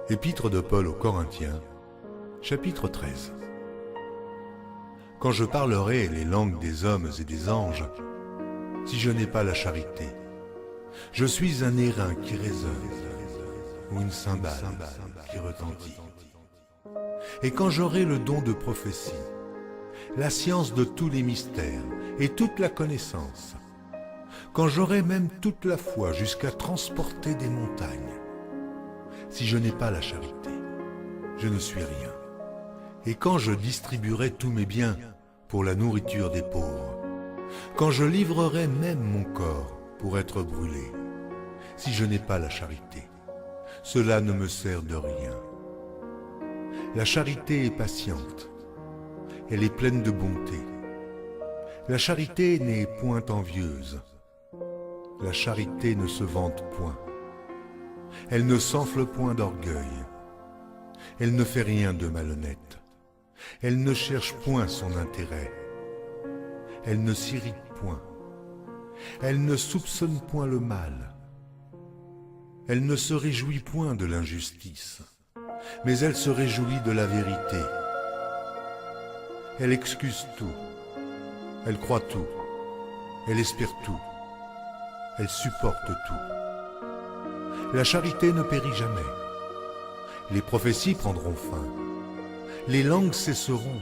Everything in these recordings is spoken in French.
Épître de Paul aux Corinthiens, chapitre 13. Quand je parlerai les langues des hommes et des anges, si je n'ai pas la charité, je suis un airain qui résonne ou une cymbale qui retentit. Et quand j'aurai le don de prophétie, la science de tous les mystères et toute la connaissance, quand j'aurai même toute la foi jusqu'à transporter des montagnes, si je n'ai pas la charité, je ne suis rien. Et quand je distribuerai tous mes biens pour la nourriture des pauvres, quand je livrerai même mon corps pour être brûlé, si je n'ai pas la charité, cela ne me sert de rien. La charité est patiente, elle est pleine de bonté. La charité n'est point envieuse. La charité ne se vante point. Elle ne s'enfle point d'orgueil. Elle ne fait rien de malhonnête. Elle ne cherche point son intérêt. Elle ne s'irrite point. Elle ne soupçonne point le mal. Elle ne se réjouit point de l'injustice, mais elle se réjouit de la vérité. Elle excuse tout. Elle croit tout. Elle espère tout. Elle supporte tout. La charité ne périt jamais. Les prophéties prendront fin. Les langues cesseront.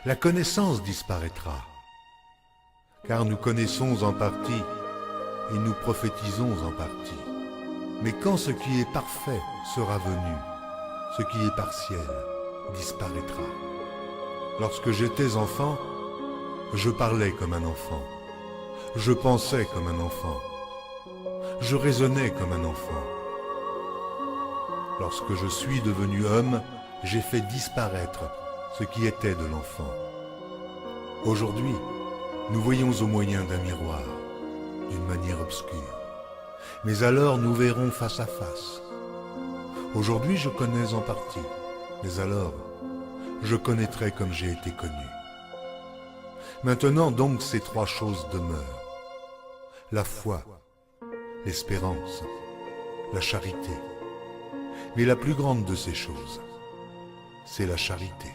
La connaissance disparaîtra. Car nous connaissons en partie et nous prophétisons en partie. Mais quand ce qui est parfait sera venu, ce qui est partiel disparaîtra. Lorsque j'étais enfant, je parlais comme un enfant. Je pensais comme un enfant. Je raisonnais comme un enfant. Lorsque je suis devenu homme, j'ai fait disparaître ce qui était de l'enfant. Aujourd'hui, nous voyons au moyen d'un miroir, d'une manière obscure. Mais alors nous verrons face à face. Aujourd'hui je connais en partie, mais alors je connaîtrai comme j'ai été connu. Maintenant donc ces trois choses demeurent: la foi, l'espérance, la charité. Mais la plus grande de ces choses, c'est la charité.